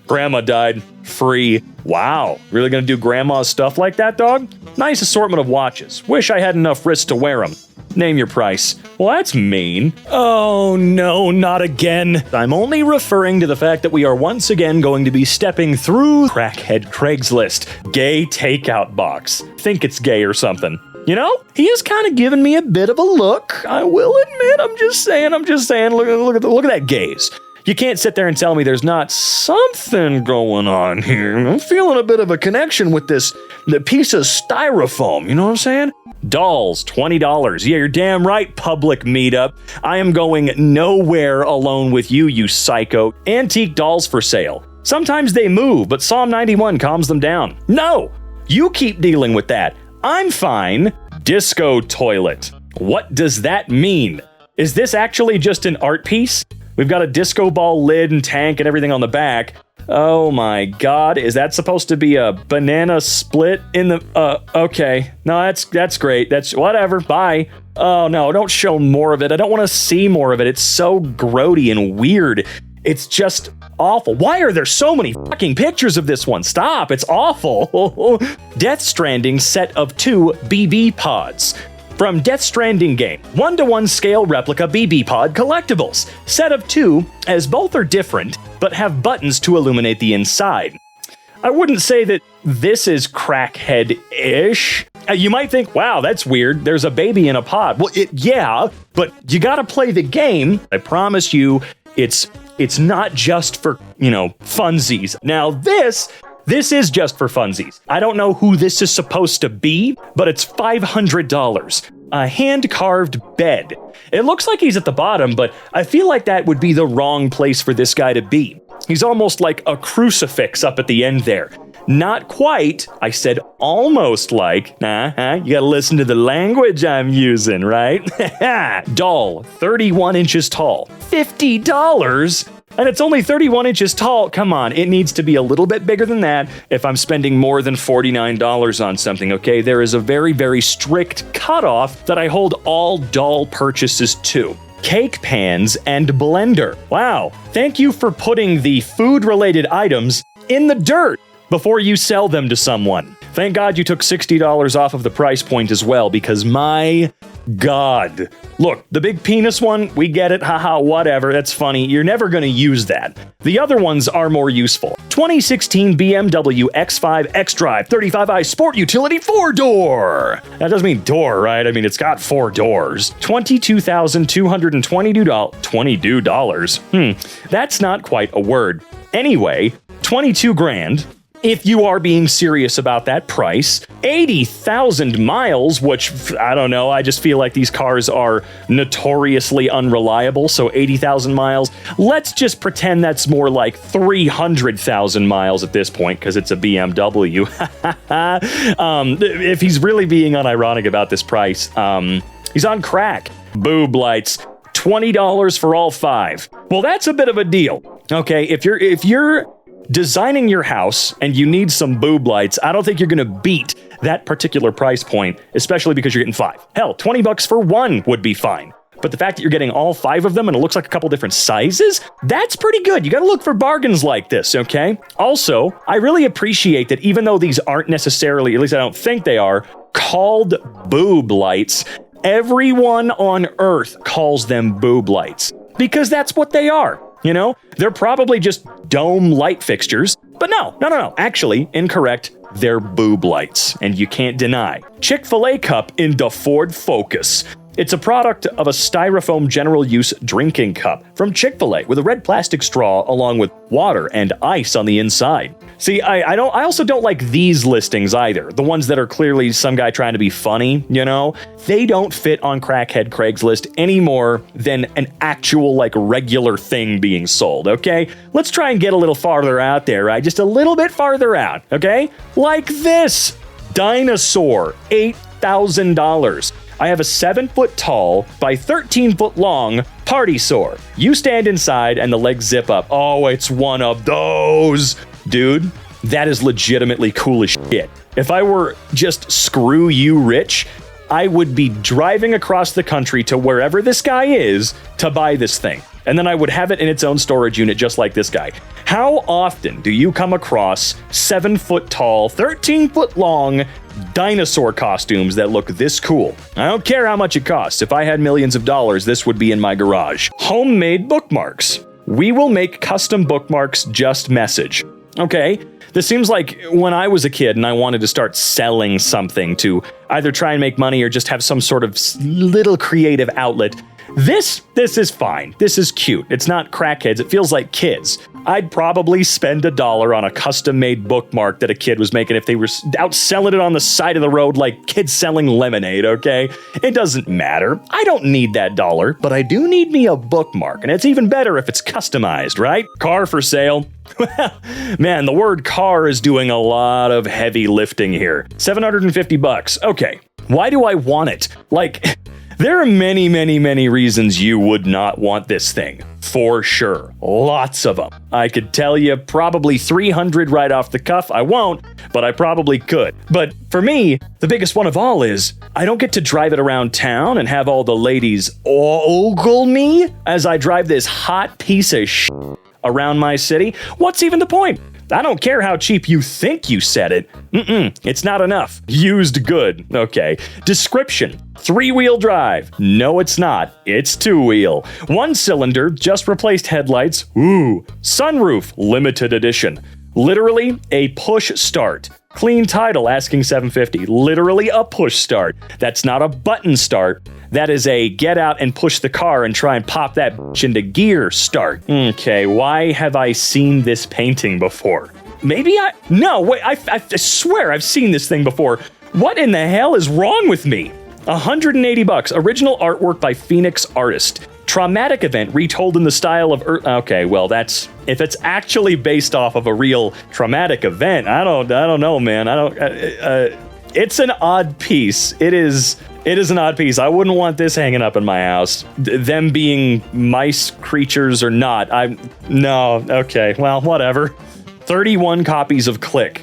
Grandma died. Free. Wow. Really gonna do grandma's stuff like that, dog? Nice assortment of watches. Wish I had enough wrists to wear them. Name your price. Well, that's mean. Oh, no, not again. I'm only referring to the fact that we are once again going to be stepping through Crackhead Craigslist. Gay takeout box. Think it's gay or something. You know, he is kind of giving me a bit of a look. I will admit, I'm just saying. Look at that gaze. You can't sit there and tell me there's not something going on here. I'm feeling a bit of a connection with the piece of styrofoam, you know what I'm saying? Dolls, $20. Yeah, you're damn right, public meetup. I am going nowhere alone with you, you psycho. Antique dolls for sale. Sometimes they move, but Psalm 91 calms them down. No, you keep dealing with that. I'm fine. Disco toilet. What does that mean? Is this actually just an art piece? We've got a disco ball lid and tank and everything on the back. Oh my god, is that supposed to be a banana split in the, okay. No, that's great. That's, whatever, bye. Oh no, don't show more of it. I don't want to see more of it. It's so grody and weird. It's just awful. Why are there so many fucking pictures of this one? Stop, it's awful. Death Stranding set of 2 BB pods. From Death Stranding game, 1-to-1 scale replica BB pod collectibles. Set of 2, as both are different, but have buttons to illuminate the inside. I wouldn't say that this is crackhead-ish. You might think, wow, that's weird. There's a baby in a pod. Well, yeah, but you gotta play the game. I promise you, it's not just for, funsies. Now this is just for funsies. I don't know who this is supposed to be, but it's $500. A hand-carved bed. It looks like he's at the bottom, but I feel like that would be the wrong place for this guy to be. He's almost like a crucifix up at the end there. Not quite. I said almost like. You gotta listen to the language I'm using, right? Doll, 31 inches tall. $50? And it's only 31 inches tall. Come on, it needs to be a little bit bigger than that if I'm spending more than $49 on something, okay? There is a very, very strict cutoff that I hold all doll purchases to. Cake pans and blender. Wow, thank you for putting the food-related items in the dirt before you sell them to someone. Thank God you took $60 off of the price point as well, because my God. Look, the big penis one, we get it, haha, whatever, that's funny. You're never gonna use that. The other ones are more useful. 2016 BMW X5 xDrive 35i Sport Utility 4-door. That doesn't mean door, right? I mean, it's got 4 doors. $22,222. That's not quite a word. Anyway, 22 grand. If you are being serious about that price, 80,000 miles, which, I don't know, I just feel like these cars are notoriously unreliable, so 80,000 miles. Let's just pretend that's more like 300,000 miles at this point, because it's a BMW. If he's really being unironic about this price, he's on crack. Boob lights. $20 for all 5. Well, that's a bit of a deal. Okay, if you're designing your house and you need some boob lights, I don't think you're gonna beat that particular price point, especially because you're getting 5. Hell, $20 for 1 would be fine. But the fact that you're getting all 5 of them and it looks like a couple different sizes, that's pretty good. You gotta look for bargains like this, okay? Also, I really appreciate that even though these aren't necessarily, at least I don't think they are, called boob lights, everyone on Earth calls them boob lights. Because that's what they are. You know, they're probably just dome light fixtures, but no. Actually, incorrect. They're boob lights, and you can't deny. Chick-fil-A cup in the Ford Focus. It's a product of a styrofoam general use drinking cup from Chick-fil-A with a red plastic straw along with water and ice on the inside. See, I also don't like these listings either. The ones that are clearly some guy trying to be funny, you know? They don't fit on Crackhead Craigslist any more than an actual, like, regular thing being sold, okay? Let's try and get a little farther out there, right? Just a little bit farther out, okay? Like this. Dinosaur, $8,000. I have a 7-foot tall by 13-foot long party sore. You stand inside and the legs zip up. Oh, it's one of those. Dude, that is legitimately cool as shit. If I were just screw you rich, I would be driving across the country to wherever this guy is to buy this thing. and then I would have it in its own storage unit just like this guy. How often do you come across 7-foot tall, 13-foot long dinosaur costumes that look this cool? I don't care how much it costs. If I had millions of dollars, this would be in my garage. Homemade bookmarks. We will make custom bookmarks, just message. Okay, this seems like when I was a kid and I wanted to start selling something to either try and make money or just have some sort of little creative outlet. This is fine. This is cute. It's not crackheads. It feels like kids. I'd probably spend $1 on a custom-made bookmark that a kid was making if they were out selling it on the side of the road like kids selling lemonade, okay? It doesn't matter. I don't need that dollar, but I do need me a bookmark, and it's even better if it's customized, right? Car for sale. Well, man, the word car is doing a lot of heavy lifting here. $750. Okay. Why do I want it? Like, there are many, many, many reasons you would not want this thing. For sure. Lots of them. I could tell you probably 300 right off the cuff. I won't, but I probably could. But for me, the biggest one of all is I don't get to drive it around town and have all the ladies ogle me as I drive this hot piece of shit around my city. What's even the point? I don't care how cheap you think you said it. It's not enough. Used good. Okay. Description. 3-wheel drive. No, it's not. It's 2-wheel. 1 cylinder, just replaced headlights. Ooh. Sunroof, limited edition. Literally a push start. Clean title, asking $750. Literally a push start. That's not a button start. That is a get out and push the car and try and pop that bitch into gear start. Okay, why have I seen this painting before? No, wait, I swear I've seen this thing before. What in the hell is wrong with me? $180. Original artwork by Phoenix artist. Traumatic event retold in the style of okay, well, that's if it's actually based off of a real traumatic event. I don't know, man. It's an odd piece. It is an odd piece. I wouldn't want this hanging up in my house. Them being mice creatures or not. No. Okay. Well, whatever. 31 copies of Click.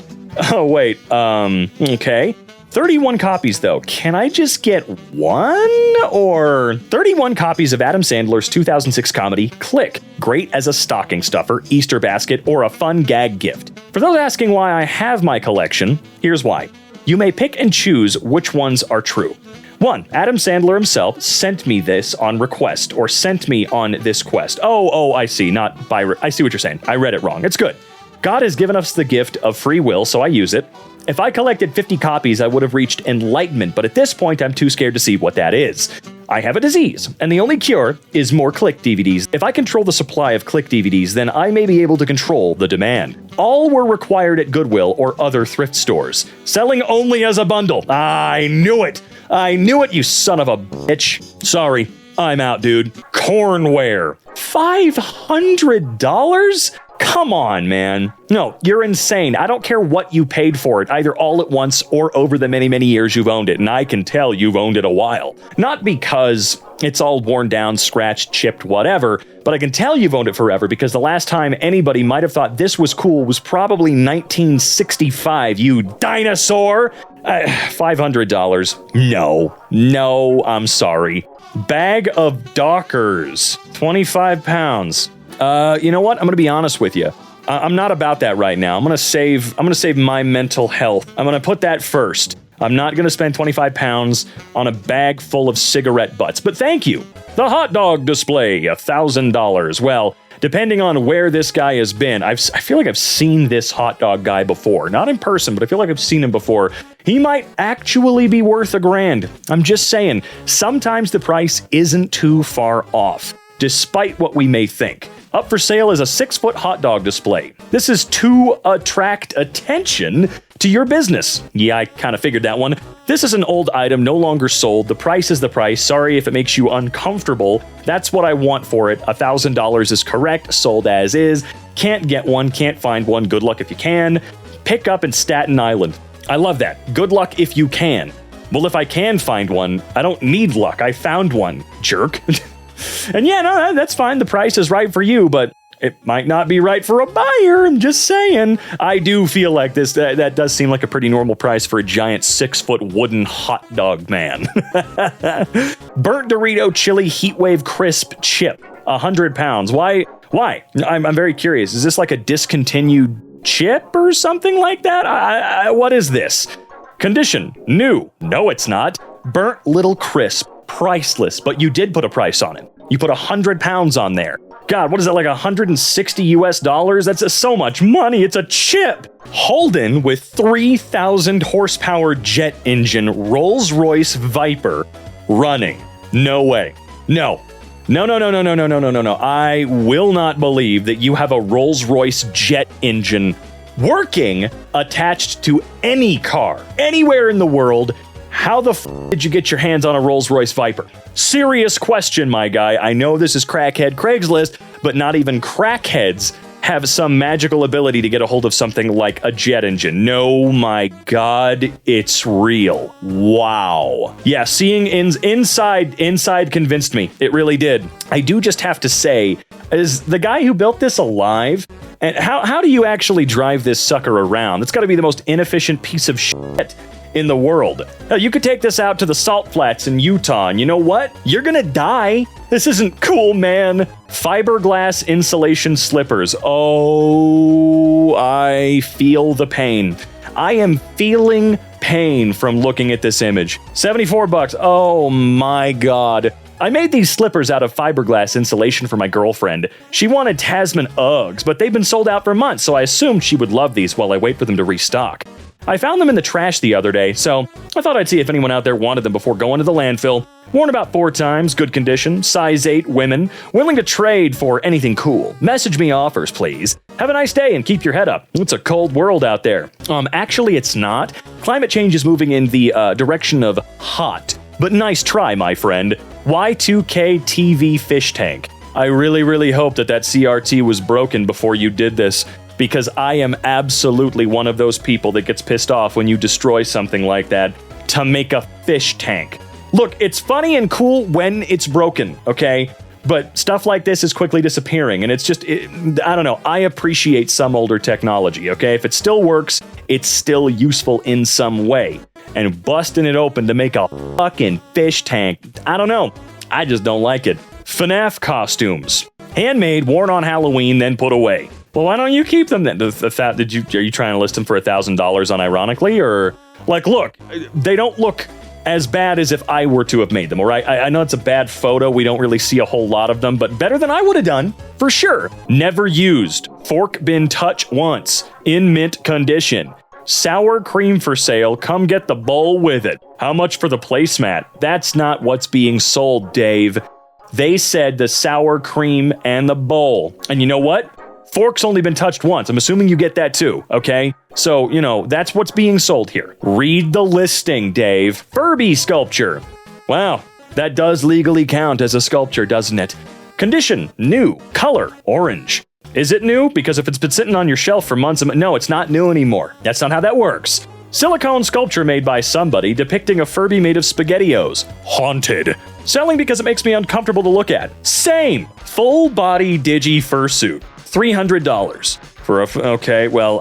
Oh wait. Okay. 31 copies, though. Can I just get one? Or 31 copies of Adam Sandler's 2006 comedy, Click. Great as a stocking stuffer, Easter basket, or a fun gag gift. For those asking why I have my collection, here's why. You may pick and choose which ones are true. 1. Adam Sandler himself sent me this on request, or sent me on this quest. Oh, I see. I see what you're saying. I read it wrong. It's good. God has given us the gift of free will, so I use it. If I collected 50 copies, I would have reached enlightenment, but at this point, I'm too scared to see what that is. I have a disease, and the only cure is more Click DVDs. If I control the supply of Click DVDs, then I may be able to control the demand. All were required at Goodwill or other thrift stores. Selling only as a bundle. I knew it! I knew it, you son of a bitch. Sorry, I'm out, dude. Cornware. $500? Come on, man. No, you're insane. I don't care what you paid for it, either all at once or over the many, many years you've owned it, and I can tell you've owned it a while. Not because it's all worn down, scratched, chipped, whatever, but I can tell you've owned it forever because the last time anybody might have thought this was cool was probably 1965, you dinosaur! $500. No, I'm sorry. Bag of Dockers, 25 pounds. You know what? I'm going to be honest with you. I'm not about that right now. I'm going to save my mental health. I'm going to put that first. I'm not going to spend 25 pounds on a bag full of cigarette butts, but thank you. The hot dog display, $1,000. Well, depending on where this guy has been, I feel like I've seen this hot dog guy before. Not in person, but I feel like I've seen him before. He might actually be worth $1,000. I'm just saying, sometimes the price isn't too far off, despite what we may think. Up for sale is a 6-foot hot dog display. This is to attract attention to your business. Yeah, I kind of figured that one. This is an old item, no longer sold. The price is the price. Sorry if it makes you uncomfortable. That's what I want for it. $1,000 is correct, sold as is. Can't get one, can't find one. Good luck if you can. Pick up in Staten Island. I love that. Good luck if you can. Well, if I can find one, I don't need luck. I found one, jerk. And yeah, no, that's fine. The price is right for you, but it might not be right for a buyer. I'm just saying. I do feel like that does seem like a pretty normal price for a giant 6-foot wooden hot dog man. Burnt Dorito Chili Heatwave Crisp Chip. 100 pounds. Why? I'm very curious. Is this like a discontinued chip or something like that? What is this? Condition, new. No, it's not. Burnt little crisp, priceless, but you did put a price on it. You put 100 pounds on there. God, what is that, like $160 US? That's so much money. It's a chip. Holden with 3,000 horsepower jet engine Rolls-Royce Viper running. No way. No. I will not believe that you have a Rolls-Royce jet engine working attached to any car anywhere in the world. How the did you get your hands on a Rolls-Royce Viper? Serious question, my guy. I know this is crackhead Craigslist, but not even crackheads have some magical ability to get a hold of something like a jet engine. No, my God, it's real. Wow. Yeah, seeing inside convinced me. It really did. I do just have to say, is the guy who built this alive? And how do you actually drive this sucker around? It's got to be the most inefficient piece of shit in the world. Now, you could take this out to the salt flats in Utah, and you know what? You're gonna die. This isn't cool, man. Fiberglass insulation slippers. Oh, I feel the pain. I am feeling pain from looking at this image. $74. Oh my God. I made these slippers out of fiberglass insulation for my girlfriend. She wanted Tasman Uggs, but they've been sold out for months, so I assumed she would love these while I wait for them to restock. I found them in the trash the other day, so I thought I'd see if anyone out there wanted them before going to the landfill. Worn about 4 times, good condition, size 8, women, willing to trade for anything cool. Message me offers, please. Have a nice day and keep your head up. It's a cold world out there. Actually, it's not. Climate change is moving in the direction of hot. But nice try, my friend. Y2K TV fish tank. I really hope that CRT was broken before you did this, because I am absolutely one of those people that gets pissed off when you destroy something like that to make a fish tank. Look, it's funny and cool when it's broken, okay? But stuff like this is quickly disappearing, and it's just, I don't know, I appreciate some older technology, okay? If it still works, it's still useful in some way. And busting it open to make a fucking fish tank, I don't know. I just don't like it. FNAF costumes. Handmade, worn on Halloween, then put away. Well, why don't you keep them then? Are you trying to list them for $1,000 unironically? Or, like, look, they don't look as bad as if I were to have made them, all right? I know it's a bad photo. We don't really see a whole lot of them, but better than I would have done, for sure. Never used. Fork been touched once. In mint condition. Sour cream for sale. Come get the bowl with it. How much for the placemat? That's not what's being sold, Dave. They said the sour cream and the bowl. And you know what? Fork's only been touched once. I'm assuming you get that too, okay? So, that's what's being sold here. Read the listing, Dave. Furby sculpture. Wow, that does legally count as a sculpture, doesn't it? Condition, new. Color, orange. Is it new? Because if it's been sitting on your shelf for months, no, it's not new anymore. That's not how that works. Silicone sculpture made by somebody depicting a Furby made of SpaghettiOs. Haunted. Selling because it makes me uncomfortable to look at. Same. Full body digi fursuit. $300 for okay, well,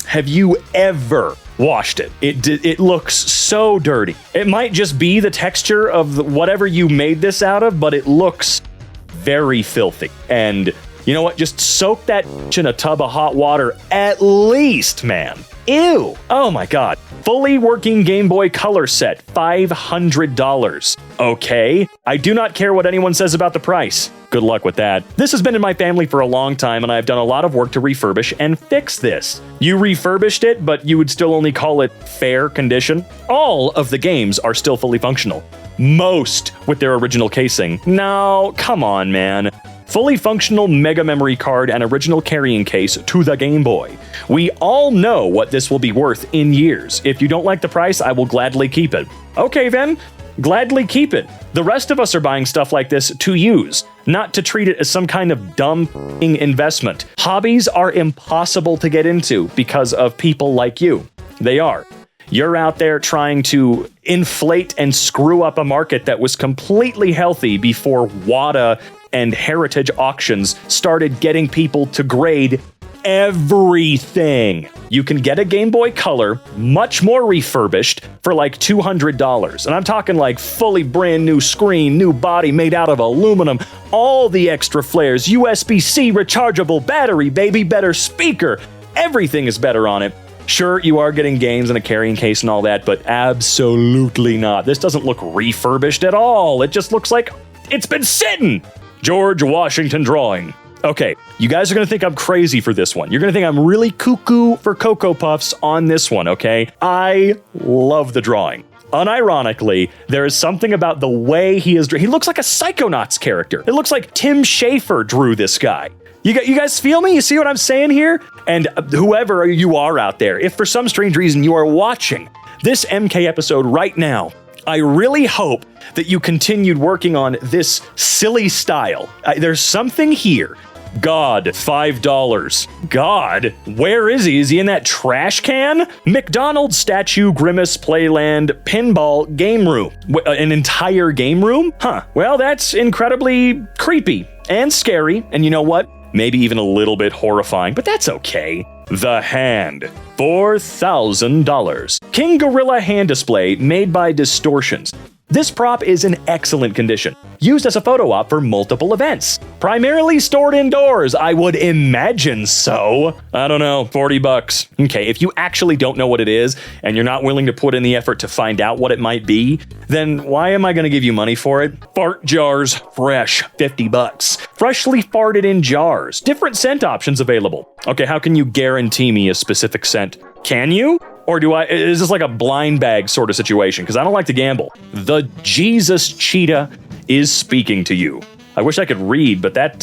have you ever washed it? It looks so dirty. It might just be the texture of whatever you made this out of, but it looks very filthy. And you know what? Just soak that in a tub of hot water at least, man. Ew. Oh my God. Fully working Game Boy Color set, $500. Okay. I do not care what anyone says about the price. Good luck with that. This has been in my family for a long time, and I've done a lot of work to refurbish and fix this. You refurbished it, but you would still only call it fair condition? All of the games are still fully functional. Most with their original casing. No, come on, man. Fully functional Mega Memory card and original carrying case to the Game Boy. We all know what this will be worth in years. If you don't like the price, I will gladly keep it. Okay then, gladly keep it. The rest of us are buying stuff like this to use, not to treat it as some kind of dumb investment. Hobbies are impossible to get into because of people like you. They are. You're out there trying to inflate and screw up a market that was completely healthy before WADA and heritage auctions started getting people to grade everything. You can get a Game Boy Color, much more refurbished, for like $200. And I'm talking like fully brand new screen, new body made out of aluminum, all the extra flares, USB-C rechargeable battery, baby, better speaker. Everything is better on it. Sure, you are getting games and a carrying case and all that, but absolutely not. This doesn't look refurbished at all. It just looks like it's been sitting. George Washington drawing. Okay, you guys are going to think I'm crazy for this one. You're going to think I'm really cuckoo for Cocoa Puffs on this one, okay? I love the drawing. Unironically, there is something about the way he looks like a Psychonauts character. It looks like Tim Schafer drew this guy. You guys feel me? You see what I'm saying here? And whoever you are out there, if for some strange reason you are watching this EmKay episode right now, I really hope that you continued working on this silly style. There's something here. God, $5. God, where is he? Is he in that trash can? McDonald's statue, Grimace, Playland, Pinball, Game Room. An entire game room? Huh. Well, that's incredibly creepy and scary. And you know what? Maybe even a little bit horrifying, but that's okay. The Hand, $4,000. King Gorilla hand display made by Distortions. This prop is in excellent condition, used as a photo op for multiple events. Primarily stored indoors, I would imagine so. I don't know, $40. Okay, if you actually don't know what it is, and you're not willing to put in the effort to find out what it might be, then why am I gonna give you money for it? Fart jars, fresh, $50. Freshly farted in jars, different scent options available. Okay, how can you guarantee me a specific scent? Can you? Or is this like a blind bag sort of situation? Because I don't like to gamble. The Jesus Cheetah is speaking to you. I wish I could read, but that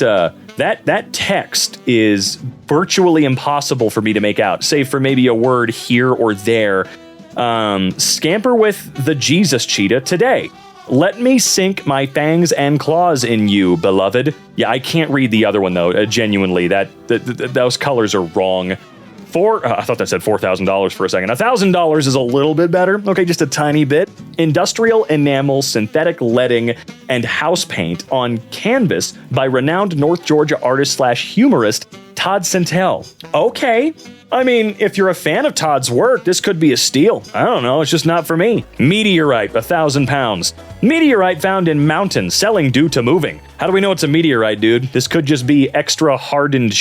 text is virtually impossible for me to make out, save for maybe a word here or there. Scamper with the Jesus Cheetah today. Let me sink my fangs and claws in you, beloved. Yeah, I can't read the other one though. Genuinely, those colors are wrong. I thought that said $4,000 for a second. $1,000 is a little bit better. Okay, just a tiny bit. Industrial enamel, synthetic leading, and house paint on canvas by renowned North Georgia artist/humorist Todd Santel. Okay. I mean, if you're a fan of Todd's work, this could be a steal. I don't know, it's just not for me. Meteorite, 1,000 pounds. Meteorite found in mountain, selling due to moving. How do we know it's a meteorite, dude? This could just be extra hardened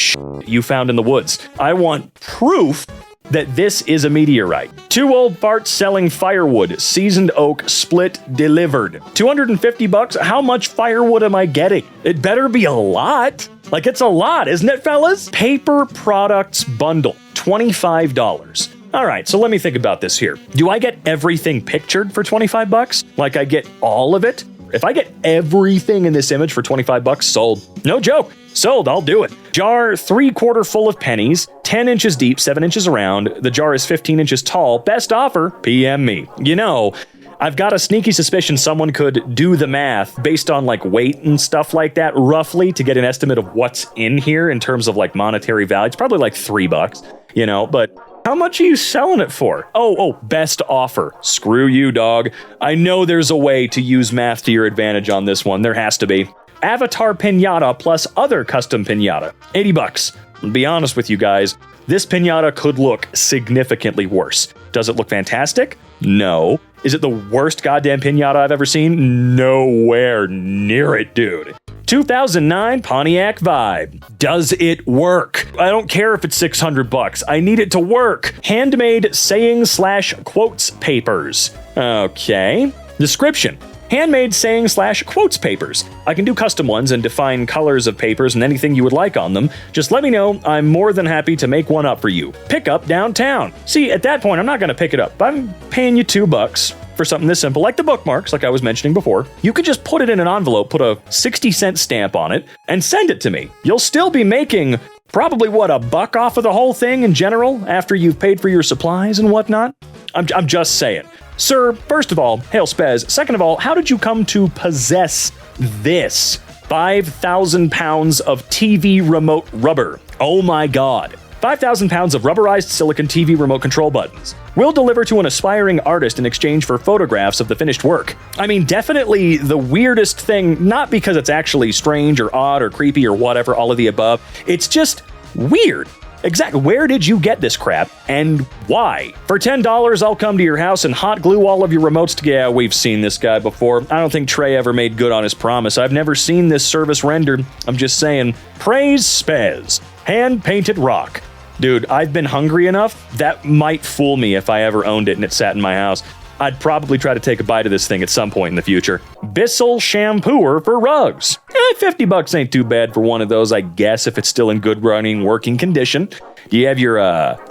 you found in the woods. I want proof that this is a meteorite. 2 old farts selling firewood, seasoned oak, split, delivered. $250? How much firewood am I getting? It better be a lot. Like, it's a lot, isn't it, fellas? Paper products bundle, $25. All right, so let me think about this here. Do I get everything pictured for $25? Like, I get all of it? If I get everything in this image for $25, sold. No joke. Sold, I'll do it. Jar 3/4 full of pennies, 10 inches deep, 7 inches around. The jar is 15 inches tall. Best offer, PM me. You know, I've got a sneaky suspicion someone could do the math based on like weight and stuff like that, roughly, to get an estimate of what's in here in terms of like monetary value. It's probably like $3, you know, but how much are you selling it for? Oh, best offer. Screw you, dog. I know there's a way to use math to your advantage on this one. There has to be. Avatar pinata plus other custom pinata, $80. I'll be honest with you guys, this pinata could look significantly worse. Does it look fantastic? No. Is it the worst goddamn pinata I've ever seen? Nowhere near it, dude. 2009 Pontiac Vibe. Does it work? I don't care if it's $600. I need it to work. Handmade saying/quotes papers. Okay. Description. Handmade saying/quotes papers. I can do custom ones and define colors of papers and anything you would like on them. Just let me know. I'm more than happy to make one up for you. Pick up downtown. See, at that point, I'm not going to pick it up. I'm paying you $2 for something this simple, like the bookmarks, like I was mentioning before. You could just put it in an envelope, put a 60-cent stamp on it, and send it to me. You'll still be making probably, $1 off of the whole thing in general after you've paid for your supplies and whatnot? I'm just saying. Sir, first of all, hail Spez. Second of all, how did you come to possess this? 5,000 pounds of TV remote rubber. Oh my God. 5,000 pounds of rubberized silicon TV remote control buttons. We'll deliver to an aspiring artist in exchange for photographs of the finished work. I mean, definitely the weirdest thing, not because it's actually strange or odd or creepy or whatever, all of the above. It's just weird. Exactly. Where did you get this crap, and why? For $10, I'll come to your house and hot glue all of your remotes together. Yeah, we've seen this guy before. I don't think Trey ever made good on his promise. I've never seen this service rendered. I'm just saying, praise Spez. Hand-painted rock. Dude, I've been hungry enough. That might fool me if I ever owned it and it sat in my house. I'd probably try to take a bite of this thing at some point in the future. Bissell shampooer for rugs. $50 ain't too bad for one of those, I guess, if it's still in good running, working condition. Do you have your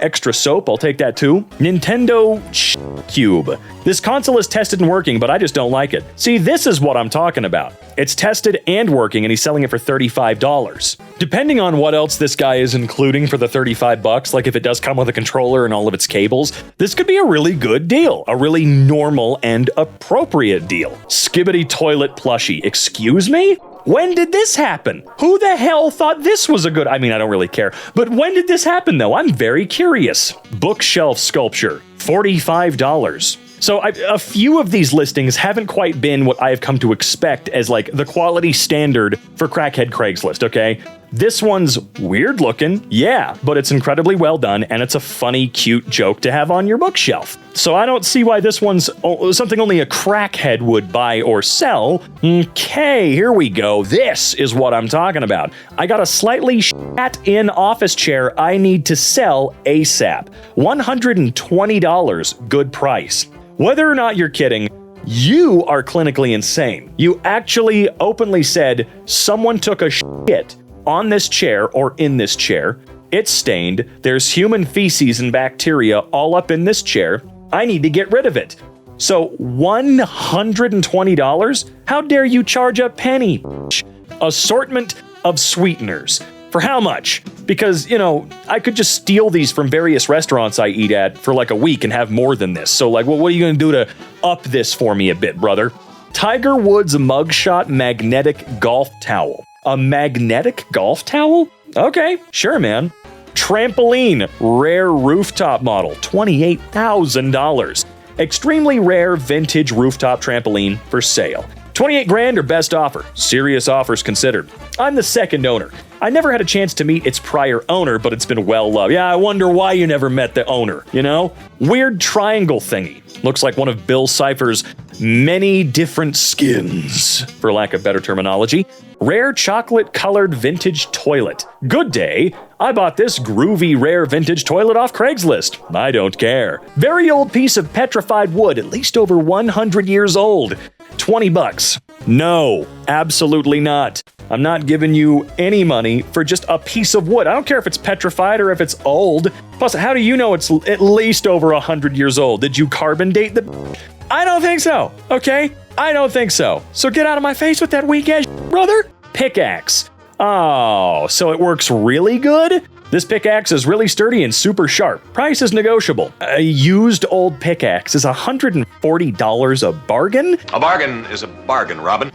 extra soap? I'll take that too. Nintendo Cube. This console is tested and working, but I just don't like it. See, this is what I'm talking about. It's tested and working, and he's selling it for $35. Depending on what else this guy is including for the $35, like if it does come with a controller and all of its cables, this could be a really good deal. A really normal and appropriate deal. Skibbity toilet plushie. Excuse me? When did this happen? Who the hell thought this was a good... I mean, I don't really care. But when did this happen, though? I'm very curious. Bookshelf sculpture. $45. So a few of these listings haven't quite been what I have come to expect as like the quality standard for crackhead Craigslist, okay? This one's weird looking, yeah, but it's incredibly well done and it's a funny, cute joke to have on your bookshelf. So I don't see why this one's something only a crackhead would buy or sell. Okay, here we go. This is what I'm talking about. I got a slightly shat-in office chair I need to sell ASAP. $120, good price. Whether or not you're kidding, you are clinically insane. You actually openly said someone took a shit on this chair or in this chair. It's stained. There's human feces and bacteria all up in this chair. I need to get rid of it. So $120? How dare you charge a penny? Assortment of sweeteners. For how much? Because, you know, I could just steal these from various restaurants I eat at for like a week and have more than this. So, like, well, what are you going to do to up this for me a bit, brother? Tiger Woods mugshot magnetic golf towel. A magnetic golf towel? Okay, sure, man. Trampoline, rare rooftop model, $28,000. Extremely rare vintage rooftop trampoline for sale. 28 grand or best offer. Serious offers considered. I'm the second owner. I never had a chance to meet its prior owner, but it's been well loved. Yeah, I wonder why you never met the owner, you know? Weird triangle thingy. Looks like one of Bill Cipher's many different skins, for lack of better terminology. Rare chocolate-colored vintage toilet. Good day. I bought this groovy rare vintage toilet off Craigslist. I don't care. Very old piece of petrified wood, at least over 100 years old. $20. No, absolutely not. I'm not giving you any money for just a piece of wood. I don't care if it's petrified or if it's old. Plus, how do you know it's at least over 100 years old? Did you carbon date the... I don't think so, okay? I don't think so. So get out of my face with that weak ass, brother. Pickaxe. Oh, so it works really good? This pickaxe is really sturdy and super sharp. Price is negotiable. A used old pickaxe is $140 a bargain? A bargain is a bargain, Robin.